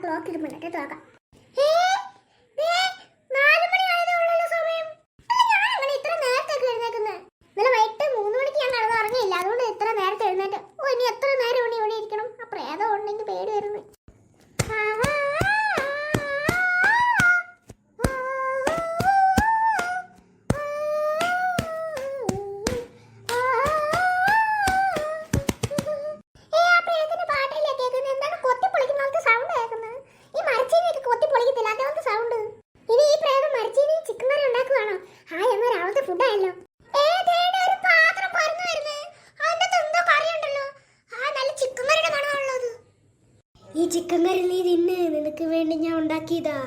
Clock ഇടുമ്പോഴൊക്കെ നോക്കാം. 4 മണി Ayatollah സമയം. ഞാൻ അങ്ങനെ ഇത്ര നേരത്തെ എഴുന്നേക്കുന്നത്? ഇന്നലെ വൈകിട്ട് 3 മണിക്ക് ഞാൻ കിടന്ന് ഉറങ്ങിയില്ല, അതുകൊണ്ട് ഇത്ര നേരത്തെ എഴുന്നേറ്റ്. ഇനി എത്ര നേരം ഇവിടെ ഇരിക്കണം? ആ പ്രേതം ഉണ്ടെങ്കിൽ പേടി വരുന്നു. ഈ ചിക്കൻ കറി നീ തിന്ന്, നിനക്ക് വേണ്ടി ഞാൻ ഉണ്ടാക്കിയതാ.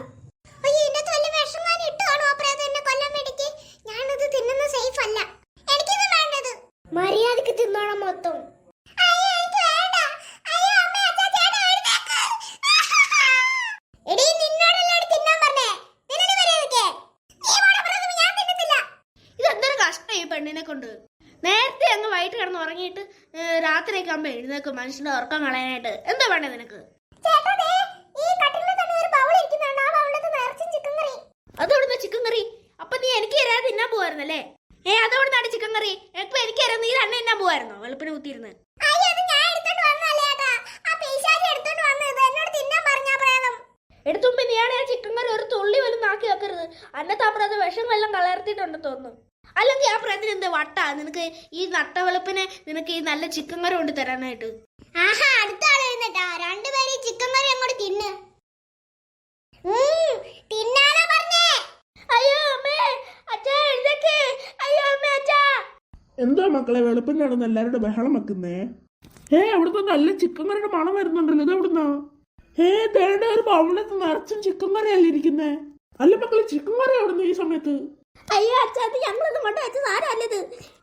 മര്യാദക്ക് തിന്നോണം മൊത്തം. ഇതെന്തൊരു കഷ്ടം ഈ പെണ്ണിനെ കൊണ്ട്. നേരത്തെ അങ്ങ് വൈകിട്ട് കിടന്ന് ഉറങ്ങിയിട്ട് രാത്രിയൊക്കെ ആകുമ്പോ എഴുന്നേക്ക് മനുഷ്യന്റെ ഉറക്കം കളയാനായിട്ട്. എന്താ വേണ്ടേ നിനക്ക്? അതോടുന്ന ചിക്കൻ കറി? അപ്പൊ നീ എനിക്ക് തരാതെ തിന്നാൻ പോവായിരുന്നല്ലേ? അതോടുന്നാണ് ചിക്കൻ കറി. ഇപ്പൊ എനിക്ക് തരാം, നീ തന്നെ തിന്നാൻ പോവായിരുന്നോ വെളുപ്പിന് കുത്തിയിരുന്ന്? എടുത്തുമ്പോ നീയാണ് ആ ചിക്കൻ കറി ഒരു തുള്ളി പോലും നാക്കി വെക്കരുത്. അന്നത്തെ അപ്പുറം അത് വിഷം വെള്ളം കളർത്തിയിട്ടുണ്ടെന്ന് തോന്നുന്നു. അല്ലെങ്കിൽ ആ പ്രായത്തിന് എന്ത് വട്ടാ നിനക്ക് ഈ നട്ട വെളുപ്പിനെ നിനക്ക് ഈ നല്ല ചിക്കൻ കറി കൊണ്ട് തരാനായിട്ട്? ചിക്കൻ കറി അങ്ങോട്ട് തിന്ന്. എന്താ മക്കളെ വെളുപ്പിന് നടന്ന് എല്ലാവരുടെ ബഹളം വെക്കുന്നേ? അവിടുത്തെ നല്ല ചിക്കൻ കറിയുടെ മണം വരുന്നുണ്ടല്ലോ. ഇത് എവിടുന്നാ? തേണ്ട ഒരു ബൗളിനകത്ത് നിറച്ചും ചിക്കൻ കറി അല്ലേ ഇരിക്കുന്നേ? അല്ല മക്കളെ, ചിക്കൻ കറി എവിടുന്ന് ഈ സമയത്ത്? അയ്യോ അച്ഛാ, അത് ഞങ്ങളൊന്നും കൊണ്ട് വെച്ച സാരല്ലത്.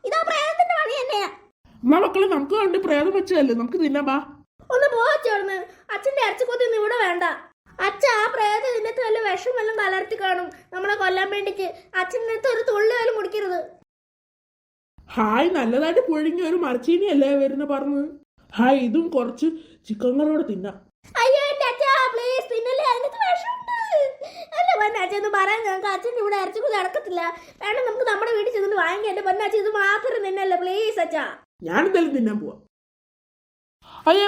ഇതാ പ്രേതത്തിന്റെ പണി തന്നെയാ. എന്നാ മക്കളെ, നമുക്ക് കണ്ട് പ്രേതം വെച്ചതല്ലേ, നമുക്ക് തിന്നാ ബാ. ഒന്ന് പോച്ചോന്ന്. അച്ഛന്റെ ഇറച്ചിക്കൊത്തി ഇവിടെ വേണ്ട. അച്ഛ ആ പ്രേതം ഇതിനകത്ത് വല്ല വിഷം വല്ലതും കലർത്തി കാണും നമ്മളെ കൊല്ലാൻ വേണ്ടിക്ക്. അച്ഛൻ്റെ അടുത്ത് ഒരു തുള്ളി പോലും കുടിക്കരുത്. നല്ലതായിട്ട് പുഴുങ്ങിയ ഒരു മരച്ചീനി അല്ലേ വരുന്ന പറഞ്ഞ്. ഇതും കുറച്ച് ചിക്കൻ കറിയോടെ തിന്നാം. അയ്യോ എന്റെ അച്ഛാ, പ്ലീസ് തിന്നല്ലേ, അതിനകത്ത് വിഷമുണ്ട്. അല്ല പൊന്നാച്ച ഒന്ന് പറയാൻ ഞങ്ങൾക്ക് അച്ഛൻ്റെ ഇവിടെ ഇറച്ചിക്കൊത്തി നടക്കത്തില്ല. വേണം നമുക്ക് നമ്മുടെ വീട്ടിൽ ചെന്നിട്ട് വാങ്ങിക്കാൻ. എന്റെ പൊന്നാച്ച ഇത് മാത്രം തിന്നല്ലേ പ്ലീസ് അച്ഛാ. ഞാനെന്തായാലും തിന്നാൻ പോവാ.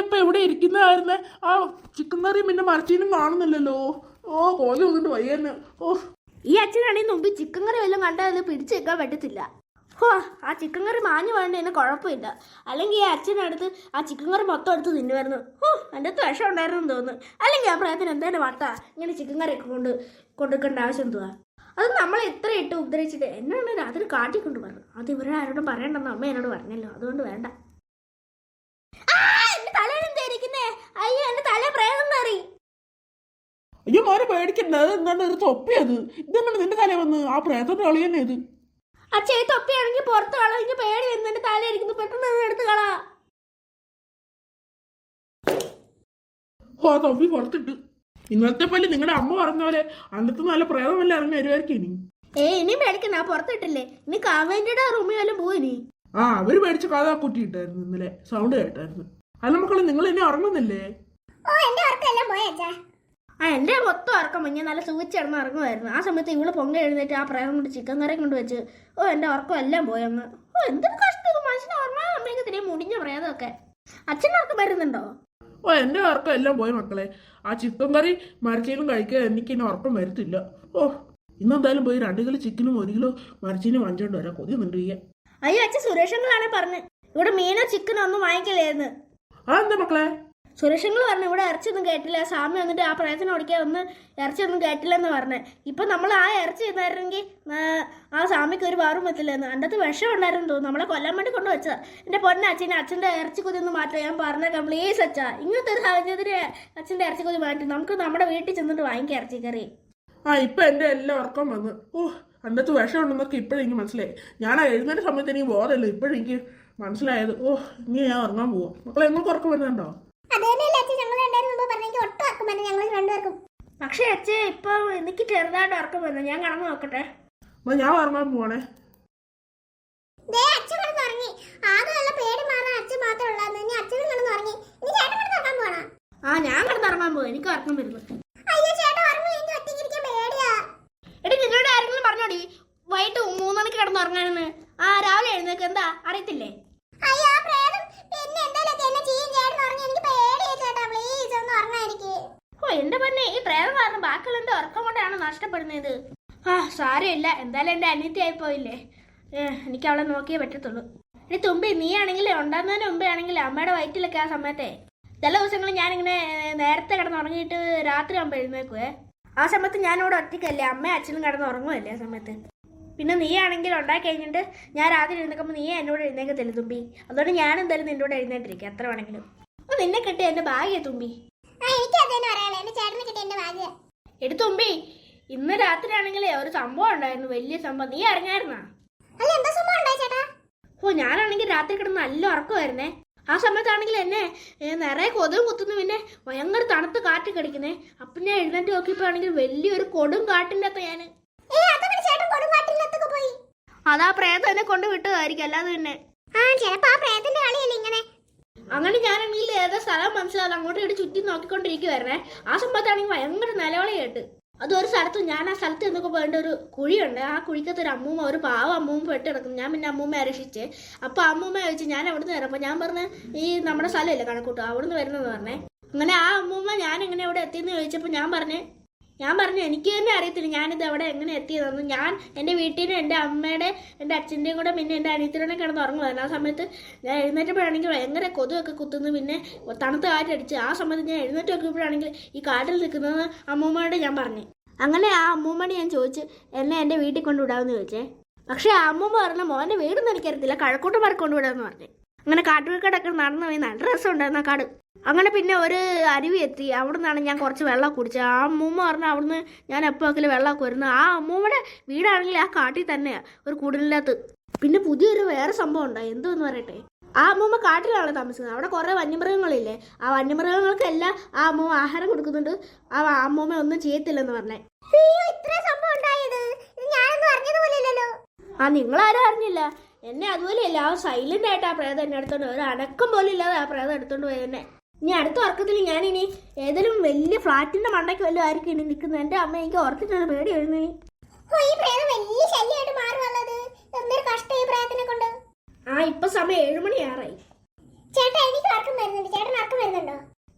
ഇപ്പൊ എവിടെ ഇരിക്കുന്നതായിരുന്നേ? ആ ചിക്കൻ കറിയും പിന്നെ മരച്ചീനും കാണുന്നില്ലല്ലോ. കോല വന്നിട്ട് വയ്യന്നെ. ഈ അച്ഛനാണെങ്കിൽ മുമ്പ് ചിക്കൻ കറി വല്ലതും കണ്ടാൽ പിടിച്ചു വെക്കാൻ പറ്റത്തില്ല. ആ ചിക്കൻ കറി മാഞ്ഞു പോകേണ്ട എന്നെ കുഴപ്പമില്ല. അല്ലെങ്കിൽ ഈ അച്ഛനടുത്ത് ആ ചിക്കൻ കറി മൊത്തം എടുത്ത് തിന്നുമായിരുന്നു. എൻ്റെ അടുത്ത് വിഷം ഉണ്ടായിരുന്നു തോന്നുന്നു. അല്ലെങ്കിൽ ആ പ്രായത്തിന് എന്തായാലും വട്ടാ ഇങ്ങനെ ചിക്കൻ കറിയൊക്കെ കൊടുക്കേണ്ട ആവശ്യം എന്തുവാ? അത് നമ്മൾ ഇത്ര ഇട്ട് ഉപദ്രവിച്ചിട്ട് എന്നാണ് രാത്രി കാട്ടിക്കൊണ്ട് പറഞ്ഞു. അത് ഇവരെ ആരോടും പറയണ്ടെന്ന് അമ്മ എന്നോട് പറഞ്ഞല്ലോ, അതുകൊണ്ട് വേണ്ട. അയ്യോ എന്റെ തല പ്രേതം കയറി. അയ്യോ മോനെ പേടിക്കണ്ട, അത് എന്താണ് ഒരു തൊപ്പിയത്? ഇതെന്നാണ് നിന്റെ തല വന്ന്? ആ പ്രേതത്തിന്റെ കളി തന്നെ ഇത്. അച്ഛ ഈ തൊപ്പിയാണെങ്കിൽ പുറത്ത് കള. എനിക്ക് പേടി വരുന്നു, എന്റെ തല ഇരിക്കുന്നു. പെട്ടെന്ന് എടുത്ത് കളാ. തൊപ്പി പുറത്തിട്ട്. ഇന്നത്തെ പോലെ നിങ്ങളുടെ അമ്മ പറഞ്ഞ പോലെ അന്നത്തെ നല്ല പ്രേതമല്ല ഇറങ്ങി വരുമായിരിക്കും ഇനി. ഇനിയും പേടിക്കണ്ട, പുറത്തിട്ടില്ലേ. ഇനി കാവേന്റിയുടെ റൂമിൽ വല്ലതും പോയിനി. അവര് പേടിച്ച് കാതാ കൂട്ടിയിട്ടായിരുന്നു ഇന്നലെ, സൗണ്ട് കേട്ടായിരുന്നു. അല്ല മക്കളെ, നിങ്ങൾ എന്നെ ഉറങ്ങുന്നില്ലേ? എന്റെ മൊത്തം ഉറക്കം ഞാൻ നല്ല സൂചിച്ചിടന്ന് ഇറങ്ങുമായിരുന്നു. ആ സമയത്ത് ഇവള് പൊങ്ങ എഴുന്നേറ്റ് ആ പ്രേതം കൊണ്ട് ചിക്കൻ കറി കൊണ്ട് വെച്ച് എന്റെ ഉറക്കം എല്ലാം പോയങ്ങ്. എന്തൊരു കഷ്ടം മനുഷ്യനെ ഉറങ്ങാൻ അമ്മയ്ക്ക് മുടിഞ്ഞ പ്രേതമൊക്കെ. അച്ഛൻ്റെ ഉറക്കം വരുന്നുണ്ടോ? എന്റെ ഉറക്കം എല്ലാം പോയ മക്കളെ. ആ ചിക്കൻ കറി മരച്ചീനും കഴിക്കാൻ എനിക്ക് ഇനി ഉറക്കം വരത്തില്ല. ഇന്നെന്തായാലും പോയി 2 കിലോ ചിക്കനും 1 കിലോ മരച്ചീനും വാങ്ങിച്ചോണ്ട് വരാം. കൊതി നിണ്ടിരിക്കാൻ. അയ്യോ അച്ഛൻ സുരേഷങ്ങളാണെ പറഞ്ഞു ഇവിടെ മീനോ ചിക്കനോ ഒന്നും വാങ്ങിക്കലായിരുന്നു. എന്താ മക്കളെ? സുരേഷങ്ങൾ പറഞ്ഞു ഇവിടെ ഇറച്ചിയൊന്നും കേട്ടില്ല. സ്വാമി വന്നിട്ട് ആ പ്രയത്നം ഓടിക്കാൻ ഒന്ന് ഇറച്ചിയൊന്നും കേട്ടില്ലെന്ന് പറഞ്ഞു. ഇപ്പൊ നമ്മൾ ആ ഇറച്ചി ചെയ്തായിരുന്നെങ്കിൽ ആ സ്വാമിക്ക് ഒരു വാറും പറ്റില്ലെന്ന്. അതിൻ്റെ വിഷം ഉണ്ടായിരുന്നു തോന്നുന്നു. നമ്മളെ കൊല്ലാൻ വേണ്ടി കൊണ്ടുവച്ചതാ. എന്റെ പൊന്നെ അച്ഛൻ്റെ ഇറച്ചിക്കൊതി ഒന്ന് മാറ്റാം. ഞാൻ പറഞ്ഞേക്കാം പ്ലീസ് അച്ഛാ. ഇങ്ങനത്തെ ഒരു സാഹചര്യത്തിന് അച്ഛൻ്റെ ഇറച്ചിക്കൊതി മാറ്റി നമുക്ക് നമ്മുടെ വീട്ടിൽ ചെന്നിട്ട് വാങ്ങിക്കാം ഇറച്ചിക്കറി. ഇപ്പൊ എന്റെ എല്ലാം ഉറക്കം വന്ന്. അതിനകത്ത് വിഷം ഉണ്ടെന്നൊക്കെ ഇപ്പോഴെനിക്ക് മനസ്സിലായി. ഞാൻ എഴുന്നേറ്റ സമയത്ത് എനിക്ക് ബോധമല്ലോ, ഇപ്പോഴെനിക്ക് മനസ്സിലായത്. ഇനി ഞാൻ ഉറങ്ങാൻ പോവാം. മക്കളെ നിങ്ങൾക്ക് ഉറക്കം വരുന്നുണ്ടോ? പക്ഷെ അച്ഛൻ ഇപ്പൊ എനിക്ക് ചെറുതായിട്ട് ഉറക്കം വന്നു. ഞാൻ കടന്നു നോക്കട്ടെ. ഞാൻ ഉറങ്ങാൻ പോവാണേ. ഞാൻ കിടന്നുറങ്ങാൻ ഉറങ്ങാൻ പോകും. എനിക്ക് ഉറക്കം വരുന്നു. അയ്യോ ചേട്ടാ ഉറങ്ങി എനിക്ക് ഒറ്റയ്ക്കിരിക്കാൻ പേടിയാ. എടി നിന്നോട് ആരെങ്കിലും പറഞ്ഞോടി വൈകിട്ട് 3 മണിക്ക് കിടന്ന് ഉറങ്ങാനെന്ന്? ആ രാവിലെ എഴുന്നേക്ക്. എന്താ അറിയത്തില്ലേ? അയ്യോ പ്രേതം പിന്നെ എന്തായാലും എന്നെ ചെയ്യും. ചേട്ടൻ ഉറങ്ങി എനിക്ക് പേടിയാ ചേട്ടാ. പ്ലീസ് ഒന്ന് ഉറങ്ങാൻ എനിക്ക്. ഓ എന്റെ പൊന്നെ, ഈ പ്രേതം കാരണം ബാക്കിയുള്ള എന്റെ ഉറക്കം കൊണ്ടാണ് നഷ്ടപ്പെടുന്നത്. ആ സാരമില്ല, എന്തായാലും എന്റെ അനിയത്തി ആയി പോയില്ലേ. എനിക്ക് അവളെ നോക്കിയേ പറ്റത്തുള്ളൂ. ഇനി തുമ്പി നീ ആണെങ്കിൽ ഉണ്ടാകുന്നതിന് മുമ്പേ ആണെങ്കിൽ അമ്മയുടെ വയറ്റിലൊക്കെ ആ സമയത്തെ ചില ദിവസങ്ങളിൽ ഞാനിങ്ങനെ നേരത്തെ കിടന്ന് ഉറങ്ങിയിട്ട് രാത്രി ആകുമ്പോൾ എഴുന്നേക്കുവേ. ആ സമയത്ത് ഞാനിവിടെ ഒറ്റയ്ക്കല്ലേ, അമ്മയും അച്ഛനും കിടന്ന് ഉറങ്ങുമല്ലേ ആ സമയത്ത്. പിന്നെ നീ ആണെങ്കിൽ ഉണ്ടാക്കി കഴിഞ്ഞിട്ട് ഞാൻ രാത്രി എഴുന്നേക്കുമ്പോൾ നീ എന്നോട് എഴുന്നേക്കത്തില്ല തുമ്പി. അതുകൊണ്ട് ഞാൻ എന്തായാലും നിന്നോട് എഴുന്നേറ്റിരിക്കും എത്ര വേണമെങ്കിലും. അപ്പോൾ നിന്നെ കിട്ടിയ എൻ്റെ ഭാഗ്യ തുമ്പി. എനിക്ക് അതന്നെ പറയാനുള്ളൂ. എന്റെ ചേട്ടനെ കിട്ടിയ എന്റെ ഭാഗ്യ. എടു തുമ്പി, ഇന്ന് രാത്രി ആണെങ്കിലേ ഒരു സംഭവം ഉണ്ടായിരുന്നു, വലിയ സംഭവം. നീ അറിഞ്ഞായിരുന്നാ? അല്ല എന്താ സംഭവം ഉണ്ടായി ചേട്ടാ? ഓ ഞാനാണെങ്കിൽ രാത്രി കിടന്ന് നല്ല ഉറക്കമായിരുന്നേ. ആ സമയത്താണെങ്കിൽ എന്നെ നിറയെ കൊതുകും കുത്തുന്നു, പിന്നെ ഭയങ്കര തണുത്ത് കാറ്റ് കടിക്കുന്നേ. അപ്പം ഞാൻ എഴുന്നേറ്റ് നോക്കിയപ്പോൾ ആണെങ്കിൽ വലിയൊരു കൊടും കാട്ടിൻ്റെ അകത്ത് ഞാൻ. അതാ പ്രേതം എന്നെ കൊണ്ട് വിട്ടതായിരിക്കും, അല്ലാതെ തന്നെ. അങ്ങനെ ഞാനാണെങ്കിൽ ഏതോ സ്ഥലം മനസ്സിലാവും അങ്ങോട്ടും ഇങ്ങോട്ട് ചുറ്റി നോക്കിക്കൊണ്ടിരിക്കുവായിരുന്നേ. ആ സമയത്താണെങ്കിൽ ഭയങ്കര നിലവിളി കേട്ട്. അതൊരു സ്ഥലത്ത് ഞാൻ ആ സ്ഥലത്ത് എന്നൊക്കെ പോകേണ്ട ഒരു കുഴിയുണ്ട്. ആ കുഴിക്കകത്ത് ഒരു അമ്മൂമ്മ, ഒരു പാവ അമ്മൂമ്മ പെട്ട് കിടക്കുന്നു. ഞാൻ പിന്നെ അമ്മൂമ്മ അരക്ഷിച്ച്. അപ്പോൾ അമ്മൂമ്മ ചോദിച്ചു ഞാൻ എവിടെ നിന്ന് വരാം. അപ്പോൾ ഞാൻ പറഞ്ഞ് ഈ നമ്മുടെ സ്ഥലമില്ല കണക്കൂട്ടോ, അവിടെ നിന്ന് വരുന്നതെന്ന് പറഞ്ഞേ. അങ്ങനെ ആ അമ്മൂമ്മ ഞാൻ എങ്ങനെ ഇവിടെ എത്തിയെന്ന് ചോദിച്ചപ്പോൾ ഞാൻ പറഞ്ഞു എനിക്ക് തന്നെ അറിയത്തില്ല ഞാനിത് അവിടെ എങ്ങനെ എത്തിയതെന്ന്. ഞാൻ എൻ്റെ വീട്ടിൽ നിന്ന് എൻ്റെ അമ്മയുടെ എൻ്റെ അച്ഛൻ്റെയും കൂടെ പിന്നെ എൻ്റെ അനിയത്തിനെ കിടന്ന് ഉറങ്ങുമായിരുന്നു. ആ സമയത്ത് ഞാൻ എഴുന്നേറ്റപ്പോഴാണെങ്കിൽ ഭയങ്കര കൊതുകൊക്കെ കുത്തുന്നു, പിന്നെ തണുത്ത കാറ്റടിച്ച്. ആ സമയത്ത് ഞാൻ എഴുന്നേറ്റ് നോക്കിയപ്പോഴാണെങ്കിൽ ഈ കാട്ടിൽ നിൽക്കുന്നത് അമ്മൂമ്മയോട് ഞാൻ പറഞ്ഞു. അങ്ങനെ ആ അമ്മൂമ്മയോട് ഞാൻ ചോദിച്ചു എന്നെ എൻ്റെ വീട്ടിൽ കൊണ്ടുവിടാമെന്ന് ചോദിച്ചേ. പക്ഷേ ആ അമ്മൂമ്മ പറഞ്ഞ മോൻ്റെ വീടൊന്നും എനിക്കറിയത്തില്ല, കഴക്കൂട്ടന്മാരെ കൊണ്ടുവിടാമെന്ന് പറഞ്ഞു. അങ്ങനെ കാട്ടുവീക്കടൊക്കെ നടന്നു പോയി, നല്ല രസം ഉണ്ടായിരുന്നു ആ കാട്. അങ്ങനെ പിന്നെ ഒരു അരുവി എത്തി, അവിടെ നിന്നാണ് ഞാൻ കുറച്ച് വെള്ളം കുടിച്ചത്. ആ അമ്മൂമ്മ പറഞ്ഞാൽ അവിടുന്ന് ഞാൻ എപ്പോഴൊക്കെ വെള്ളമൊക്കെ വരുന്നു. ആ അമ്മൂമ്മയുടെ വീടാണെങ്കിൽ ആ കാട്ടിൽ തന്നെയാണ്, ഒരു കുടിലിനകത്ത്. പിന്നെ പുതിയൊരു വേറെ സംഭവം ഉണ്ടായി, എന്തോന്ന് പറയട്ടെ. ആ അമ്മൂമ്മ കാട്ടിലാണ് താമസിക്കുന്നത്. അവിടെ കുറേ വന്യമൃഗങ്ങളില്ലേ, ആ വന്യമൃഗങ്ങൾക്കെല്ലാം ആ അമ്മൂമ്മ ആഹാരം കൊടുക്കുന്നുണ്ട്. ആ അമ്മൂമ്മ ഒന്നും ചെയ്യത്തില്ലെന്ന് പറഞ്ഞേ. ആ നിങ്ങളാരും അറിഞ്ഞില്ല, എന്നെ അതുപോലെയല്ല, ആ സൈലന്റ് ആയിട്ട് ആ പ്രേതം എന്നെ എടുത്തോണ്ട് ഒരു അനക്കം പോലും ഇല്ലാതെ ആ പ്രേതം എടുത്തോണ്ട് പോയി എന്നെ. ഇനി അടുത്ത ഉറക്കത്തിൽ ഞാനിനി ഏതെങ്കിലും വലിയ ഫ്ലാറ്റിന്റെ മണ്ടയ്ക്ക് വല്ലതും ആയിരിക്കും ഇനി നിൽക്കുന്നത്. എൻ്റെ അമ്മ എനിക്ക് ഓർത്തിട്ടാണ് പേടി വരുന്നത്. ആ ഇപ്പൊ സമയം 7 മണിയാറായി.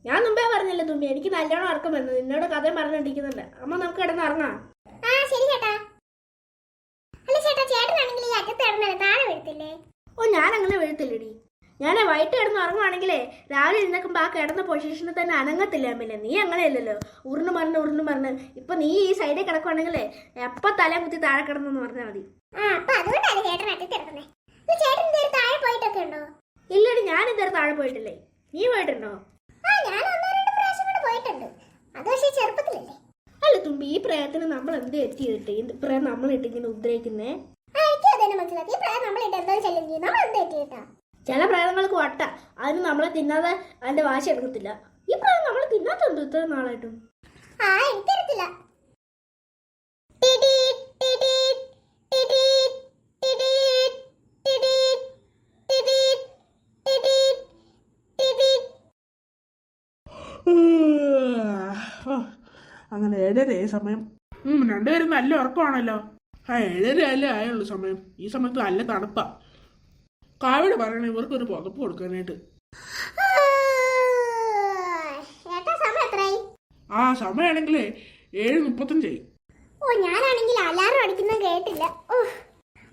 ഞാൻ മുമ്പേ പറഞ്ഞല്ലോ തുമ്പി, എനിക്ക് നല്ലോണം ഉറക്കം വരുന്നത്. നിന്നോട് കഥ പറഞ്ഞോണ്ടിരിക്കുന്നുണ്ട്. അമ്മ നമുക്ക് കിടന്ന് ഉറങ്ങാം. ഓ ഞാൻ അങ്ങനെ വീഴത്തില്ലടി. ഞാൻ വൈകിട്ട് കിടന്ന് ഉറങ്ങുവാണെങ്കിലേ രാവിലെ എഴുന്നേക്കുമ്പോൾ ആ കിടന്ന പൊസിഷനിൽ തന്നെ അനങ്ങത്തില്ല. പിന്നെ നീ അങ്ങനെയല്ലല്ലോ, ഉരുണ് മറിഞ്ഞ്. ഇപ്പൊ നീ ഈ സൈഡിൽ കിടക്കുവാണെങ്കിലേ എപ്പ തല കുത്തി താഴെ കിടന്നെന്ന് പറഞ്ഞാൽ മതി. ഇല്ലടി, ഞാൻ ഇതുവരെ താഴെ പോയിട്ടില്ലേ. നീ പോയിട്ടുണ്ടോ? അല്ല തുമ്പി, ഈ പ്രേതത്തിന് നമ്മൾ എന്ത് എത്തിയിട്ട് ഈ പ്രേതം നമ്മളിട്ടിങ്ങനെ ഉദ്രവിക്കുന്നേ? ചില പ്രേതങ്ങൾക്ക് വട്ട, അതിന് നമ്മളെ തിന്നാതെ അതിന്റെ വാശി എടുക്കത്തില്ല. ഈ പ്രേതം നമ്മളെ തിന്നാത്തുണ്ട് ഇത്ര നാളായിട്ടും. അങ്ങനെ 7:30 സമയം. രണ്ടുപേരും നല്ല ഉറക്കമാണല്ലോ. 7:30 അല്ലേ ആയുള്ളൂ സമയം. ഈ സമയത്ത് നല്ല തണുപ്പാ. കാവ്യോട് പറയണേ ഇവർക്കൊരു പുതപ്പ് കൊടുക്കാനായിട്ട്. ആ സമയമാണെങ്കിലേ 7:35. ഞാനാണെങ്കിൽ അലാറം അടിക്കുന്നത് കേട്ടില്ല.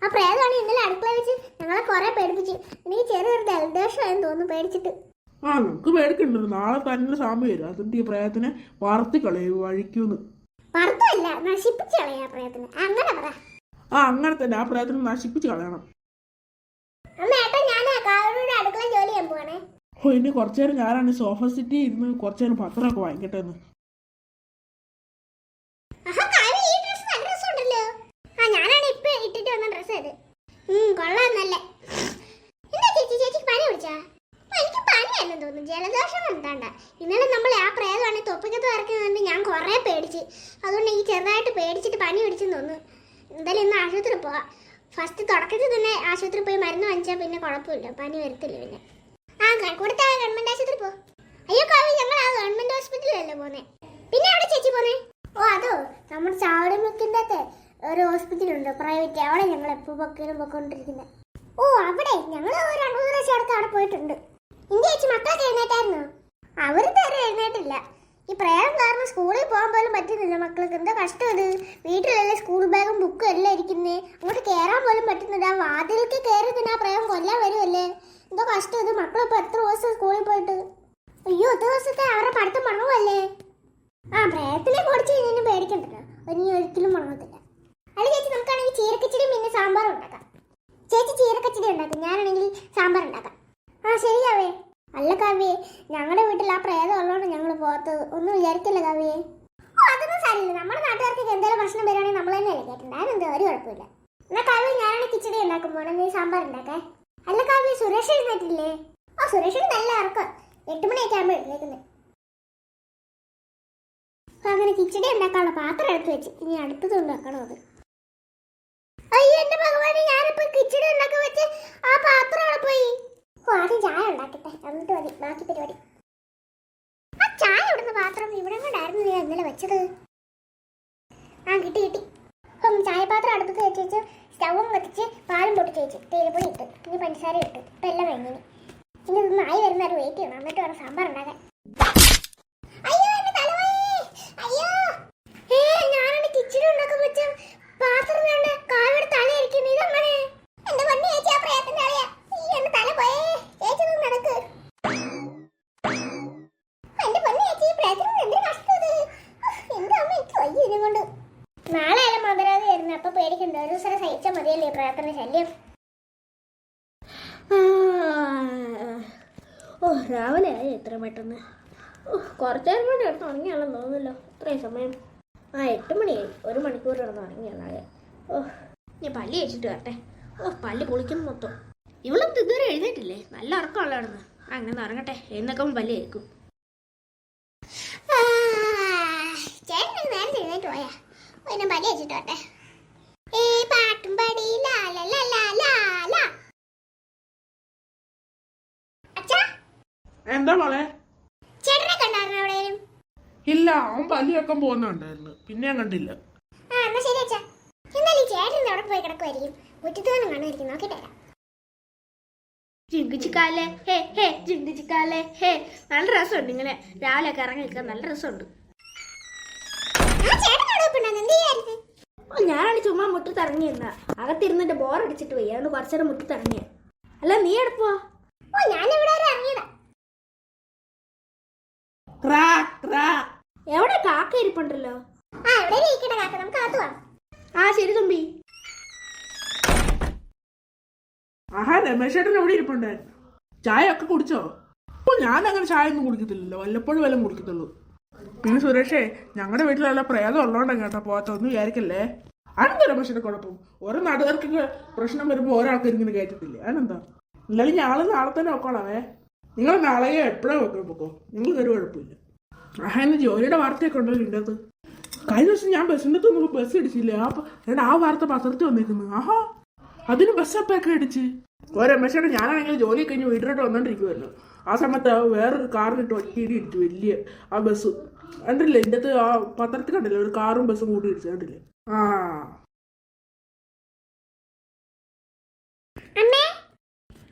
ആ പ്രേതമാണ് ഇന്നലെ അടുക്കള വെച്ച് ഞങ്ങളെ കുറെ പേടിപ്പിച്ച്. എനിക്ക് ചെറിയൊരു ജലദോഷമായെന്ന് തോന്നുന്നു പേടിച്ചിട്ട്. നമുക്ക് പേടിക്കണ്ടല്ലോ, നാളെ തന്നെ സാമ്പ് വരും. അതിന്റെ ഈ പ്രേതത്തിനെ വറുത്തി കളയും വഴിക്കൂന്ന്. വറുത്തല്ല, നശിപ്പിച്ച് കളയാ പ്രേതത്തിനെ. അങ്ങനെ പറ. അങ്ങനെ തന്നെ ആ പ്രേതത്തിനെ നശിപ്പിച്ച് കളയണം. അടുക്കള ജോലി ചെയ്യാൻ പോവാണേ. ഇനി കുറച്ചു നേരം ഞാനാണ് സോഫ സിറ്റി ഇരുന്ന് കുറച്ചു നേരം പത്രമൊക്കെ വാങ്ങിക്കട്ടെ എന്ന്. ഞാനാണ് ഇപ്പൊ ഇട്ടിട്ട് വന്ന ഡ്രസ് അത്. കൊള്ളാം നല്ല. എന്താ ചേച്ചിക്ക് പനി പിടിച്ചാ? എനിക്ക് പനിയായിരുന്നു തോന്നുന്നു, ജലദോഷം എന്താണ്ട. ഇന്നലെ നമ്മൾ ആ പ്രേതമാണ് തൊപ്പിക്കത്ത് വരയ്ക്കുന്നതുകൊണ്ട് ഞാൻ കുറെ പേടിച്ച്. അതുകൊണ്ട് ഈ ചെറുതായിട്ട് പേടിച്ചിട്ട് പനി പിടിച്ചെന്ന് തോന്നുന്നു. എന്തായാലും ഇന്ന് ആശുപത്രി പോവാം. ഫസ്റ്റ് തുടക്കത്തിൽ തന്നെ ആശുപത്രി പോയി മരുന്ന് വാങ്ങിച്ചാൽ പിന്നെ കുഴപ്പമില്ല, പനി വരത്തില്ല. പിന്നെ കൊടുത്ത ഗവൺമെന്റ് ആശുപത്രി പോ. അയ്യോ കാവ്യ, ഞങ്ങൾ ആ ഗവൺമെന്റ് ഹോസ്പിറ്റലല്ലേ പോന്നെ. പിന്നെ എവിടെ ചേച്ചി പോന്നെ? ഓ അതോ, നമ്മുടെ ചാവടിമുക്കിന്റെ ഒരു ഹോസ്പിറ്റലുണ്ട് പ്രൈവറ്റ്, അവിടെ ഞങ്ങൾ എപ്പോൾ പൊക്കോണ്ടിരിക്കുന്നത്. ഓ അവിടെ ഞങ്ങൾ 2-3 പ്രാവശ്യം അടുത്ത് അവിടെ പോയിട്ടുണ്ട്. ഇന്ത്യ ചേച്ചി മക്കളൊക്കെ എഴുന്നേറ്റായിരുന്നു? അവർ തരെ എഴുന്നേറ്റില്ല. ഈ പ്രേരം കാരണം സ്കൂളിൽ പോകാൻ പോലും പറ്റുന്നില്ല മക്കൾക്ക്. എന്താ കഷ്ടം ഇത്. വീട്ടിലല്ലേ സ്കൂൾ ബാഗും ബുക്കും എല്ലാം ഇരിക്കുന്നേ, അങ്ങോട്ട് കയറാൻ പോലും പറ്റുന്നില്ല. ആ വാതിലേക്ക് കയറി തന്നെ ആ പ്രേരം കൊല്ലാൻ വരുമല്ലേ. എന്തോ കഷ്ടം ഇത്. മക്കളിപ്പോൾ എത്ര ദിവസം സ്കൂളിൽ പോയിട്ട്. അയ്യോ, 10 ദിവസത്തെ അവരുടെ പഠിത്തം മണങ്ങുമല്ലേ. ആ പ്രേരത്തിനെ കുറിച്ച് ഇനി പേടിക്കണ്ടല്ലോ, ഇനി ഒരിക്കലും മണങ്ങത്തില്ല. അല്ല ചേച്ചി, നമുക്കാണെങ്കിൽ ചീരക്കച്ചടിയും പിന്നെ സാമ്പാറും ഉണ്ടാക്കാം. ചേച്ചി ചീരക്കച്ചടി ഉണ്ടാക്കും, ഞാനാണെങ്കിൽ സാമ്പാർ ഉണ്ടാക്കാം. ആ ശരിയാവേ. അല്ല കാവ്യേ, ഞങ്ങളുടെ വീട്ടിൽ ആ പ്രേതം ഉള്ളതുകൊണ്ട് ഞങ്ങൾ പോകത്ത്. ഒന്നും വിചാരിക്കില്ല കാവ്യേ. ഓ അതൊന്നും സാരില്ല. നമ്മുടെ നാട്ടുകാർക്ക് എന്തെങ്കിലും പ്രശ്നം വരികയാണെങ്കിൽ നമ്മൾ തന്നെ കേട്ടിട്ടുണ്ട്. അതിനെന്താ ഒരു കുഴപ്പമില്ല. എന്നാൽ കാവ്യ, ഞാനാണ് കിച്ചടി ഉണ്ടാക്കുമ്പോൾ നീ സാമ്പാർ ഉണ്ടാക്കേ. അല്ല കാവ്യ, സുരേഷ് എഴുന്നേറ്റില്ലേ? ആ സുരേഷിന് നല്ല ഇറക്കം. 8 മണിയൊക്കെ ആകുമ്പോൾ എഴുന്നേക്കുന്നത്. അങ്ങനെ കിച്ചടി ഉണ്ടാക്കാനുള്ള പാത്രം എടുത്ത് വെച്ച് ഇനി അടുത്തത് ഉണ്ടാക്കണം. അത് അയ്യോ എന്റെ ഭഗവാനെ, ഞാനിപ്പോ കിച്ചടി ഉണ്ടാക്കി വെച്ച് ആ പാത്രം അവിടെ പോയി. ഓ ആദ്യം ചായ ഉണ്ടാക്കട്ടെ, എന്നിട്ട് മതി ബാക്കി പരിപാടി. ആ ചായ ഇവിടുന്ന് പാത്രം ഇവിടെ കൊണ്ടായിരുന്നു ഞാൻ ഇന്നലെ വെച്ചത്. ആ കിട്ടി. ചായപാത്രം അടുപ്പത്ത് വെച്ച് സ്റ്റവും കത്തിച്ച് പാലും പൊട്ടിച്ച് വെച്ച് തേയിലപ്പൊടി ഇട്ട് ഇനി പഞ്ചസാര ഇട്ട് ഇപ്പം എല്ലാം കഴിഞ്ഞു. ഇനി ഇതൊന്ന് ആയി വരുന്നവരെ വെയിറ്റ് ചെയ്യണം, എന്നിട്ട് വേണം സാമ്പാർ ഉണ്ടാക്കാൻ. അയ്യോ എന്റെ തലവേ, അയ്യോ. ഞാനാണ് കിച്ചടി ഉണ്ടാക്കാൻ വെച്ച പാത്രം വേണ്ട കാവ്യയുടെ തലയിരിക്കുന്നു. ഇതങ്ങനെ എന്റെ പൊന്നു ചേച്ചി, ആ പ്രേതത്തിന്റെ കളിയാ. എന്റെ തല പോയേ ചേച്ചി, നടക്ക്. എന്റെ പൊന്നു ചേച്ചി, പ്രേതത്തിന് എന്തൊരു കഷ്ടത്. എന്റെ അമ്മ എനിക്ക് വയ്യ ഇതിനെക്കൊണ്ട്. നാളെ ആയാലും മധുരാതി ആയിരുന്നു, അപ്പൊ പേടിക്കണ്ട. ഒരു ദിവസം സഹിച്ചാൽ മതിയല്ലേ പ്രേതത്തിന്റെ ശല്യം. ഓ രാവിലെ ആയി എത്ര പെട്ടെന്ന്. കുറച്ചു നേരം കൊണ്ട് കിടന്ന് ഉറങ്ങിയാണെന്ന് തോന്നുന്നല്ലോ. ഇത്രയും സമയം. 8 മണിയായി. 1 മണിക്കൂർ കിടന്ന് ഉറങ്ങിയാളാകെ. ഓ ഞാൻ പല്ല് കഴിച്ചിട്ട് വരട്ടെ. ഓ പല്ല് പൊളിക്കുന്നു മൊത്തം. ഇവളൊന്നും ഇതുവരെ എഴുന്നേറ്റില്ലേ? നല്ല ഉറക്കമുള്ളതാണെന്ന്. അങ്ങനെ ഉറങ്ങട്ടെ, എന്നൊക്കെ പല്ല് കേൾക്കും. ചേട്ടൻ നേരത്തെ എഴുന്നേറ്റ് പോയാ? പിന്നെ പല്ല് കഴിച്ചിട്ട് വരട്ടെ. പാട്ടും പടി അച്ഛാ, എന്താ മോളെ? ചേട്ടനെ കണ്ടായിരുന്നു എവിടെയും? ഇല്ല, അവൻ പല്ല് വെക്കാൻ പോകുന്നുണ്ടായിരുന്നു, പിന്നെ ഞാൻ കണ്ടില്ല. ആ എന്നാ ശരി അച്ഛാ. എന്നാലും ഈ ചേട്ടൻ അവിടെ പോയി കിടക്കുമായിരിക്കും. മുറ്റത്ത് തന്നെ കാണുമായിരിക്കും. നോക്കിട്ട് വരാം. ജിങ്കിച്ചിക്കാലേ ഹേ ഹേ, ജിങ്കിച്ചിക്കാലേ ഹേ. നല്ല രസമുണ്ട് ഇങ്ങനെ രാവിലെ ഒക്കെ ഇറങ്ങി നിൽക്കാൻ. നല്ല രസമുണ്ട്. ആ ഞാനാണ് ചുമ്മാ മുറ്റത്ത് ഇറങ്ങിയിരുന്ന. അകത്തിരുന്നിട്ട് ബോറടിച്ചിട്ട് പോയി, അതുകൊണ്ട് കുറച്ചേരം മുറ്റത്ത് ഇറങ്ങിയ. അല്ല നീ എടുപ്പോ? ഓ ഞാനിവിടെ വരെ ഇറങ്ങിയതാ. എവിടെ കാക്ക ഇരിപ്പുണ്ടല്ലോ? ആ എവിടെ ഇരിക്കട്ടെ കാക്ക, നമുക്ക് അകത്ത് പോവാം. ആ ശരി തുമ്പി. ആഹാ, രമേശേട്ടൻ എവിടെ ഇരിപ്പുണ്ടായിരുന്നു? ചായ ഒക്കെ കുടിച്ചോ? അപ്പൊ ഞാൻ അങ്ങനെ ചായ ഒന്നും കുടിക്കത്തില്ലല്ലോ, വല്ലപ്പോഴും വല്ലതും കുടിക്കത്തുള്ളൂ. പിന്നെ സുരേഷേ, ഞങ്ങളുടെ വീട്ടിലുള്ള പ്രേതം ഉള്ളതുകൊണ്ടാണ് കേട്ടോ പോകാത്തൊന്നും വിചാരിക്കല്ലേ. അതെന്താ രമേശന്റെ കുഴപ്പം? ഓരോ നാട്ടുകാർക്കൊക്കെ പ്രശ്നം വരുമ്പോൾ ഒരാൾക്ക് ഇങ്ങനെ കയറ്റത്തില്ലേ? അതെന്താ? എന്നാലും ഞങ്ങൾ നാളെ തന്നെ വെക്കോളാവേ. നിങ്ങൾ നാളെയോ എപ്പോഴോ വെക്കാൻ പൊക്കോ, നിങ്ങൾക്ക് ഒരു കുഴപ്പമില്ല. ആഹാ, ഇന്ന് ജോലിയുടെ വാർത്തയൊക്കെ ഉണ്ടല്ലോ ഇതിൻ്റെ അകത്ത്. കഴിഞ്ഞ ദിവസം ഞാൻ ബസ്സിൻ്റെ അടുത്ത് ബസ് ഇടിച്ചില്ലേ? ആ വാർത്ത പത്രത്തിൽ വന്നേക്കുന്നു. ആഹാ, അതിന് ബസ്സപ്പൊക്കെ അടിച്ച്. ഓ രമേശേട്ടൻ, ഞാനാണെങ്കിൽ ജോലി കഴിഞ്ഞ് വീട്ടിലോട്ട് വന്നോണ്ടിരിക്കുമല്ലോ. ആ സമയത്ത് വേറൊരു കാറിനിട്ട് ഒറ്റയിടി ഇടിച്ചു, വലിയ ആ ബസ് കണ്ടില്ലേ? ഇതിൻ്റെ അകത്ത് ആ പത്രത്തിൽ കണ്ടില്ലേ? ഒരു കാറും ബസ്സും കൂട്ടി ഇടിച്ചു, കണ്ടില്ലേ? ആ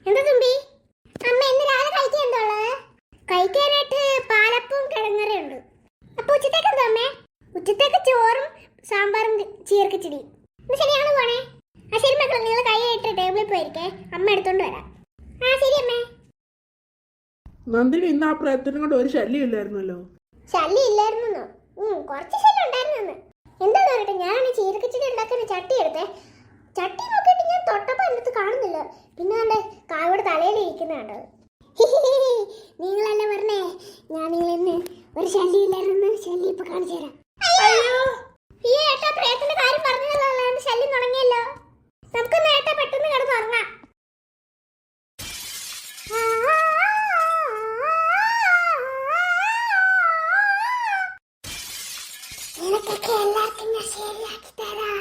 എന്താ തുമ്പി? അമ്മ ഇന്ന് രാവിലെ കഴിക്കാൻ എന്താ ഉള്ളത്? കഴിക്കാനായിട്ട് പാലപ്പവും കിഴങ്ങറിയുണ്ട്. അപ്പൊ ഉച്ചത്തേക്ക് എന്താ അമ്മേ? ഉച്ചത്തേക്ക് ചോറും സാമ്പാറും ചീരക്കച്ചടിയും. ശരിയാണ് പോണേ. ആ ശരി മക്കളെ, നിങ്ങൾ കൈയായിട്ട് ടേബിളിൽ പോയിരിക്കേ, അമ്മ എടുത്തോണ്ട് വരാം. ആ ശരി അമ്മേ. നന്ദിനി, ഇന്ന് ആ പ്രയത്നം കൊണ്ട് ഒരു ശല്യം ഇല്ലായിരുന്നല്ലോ. ശല്യം ഇല്ലായിരുന്നോ? കുറച്ച് ശല്യം ഉണ്ടായിരുന്നു. എന്താന്ന് പറയട്ടെ, ഞാനാണ് ചീരക്കച്ചടി ഉണ്ടാക്കുന്ന ചട്ടി എടുത്തേ. ചട്ടി നോക്കിയിട്ട് ഞാൻ തൊട്ടപ്പോ എൻ്റെ അടുത്ത് കാണുന്നില്ല. പിന്നെ കണ്ടേ കാവയുടെ തലയിൽ ഇരിക്കുന്നുണ്ട്. നിങ്ങളല്ലേ പറഞ്ഞേ ഞാൻ നിങ്ങളെന്ന് ഒരു ശല്യം ഇല്ലായിരുന്നു. ശല്യം ഇപ്പൊ കാണിച്ചു തരാം. അയ്യോ, ഈ ഏട്ടാ പ്രേതത്തിന്റെ കാര്യം പറഞ്ഞതല്ലോ, ശല്യം തുടങ്ങിയല്ലോ. നമുക്കൊന്ന് ഏട്ടാ പെട്ടെന്ന് കിടന്ന് ഉറങ്ങാം. നിനക്കൊക്കെ എല്ലാവർക്കും ഞാൻ ശരിയാക്കി തരാം.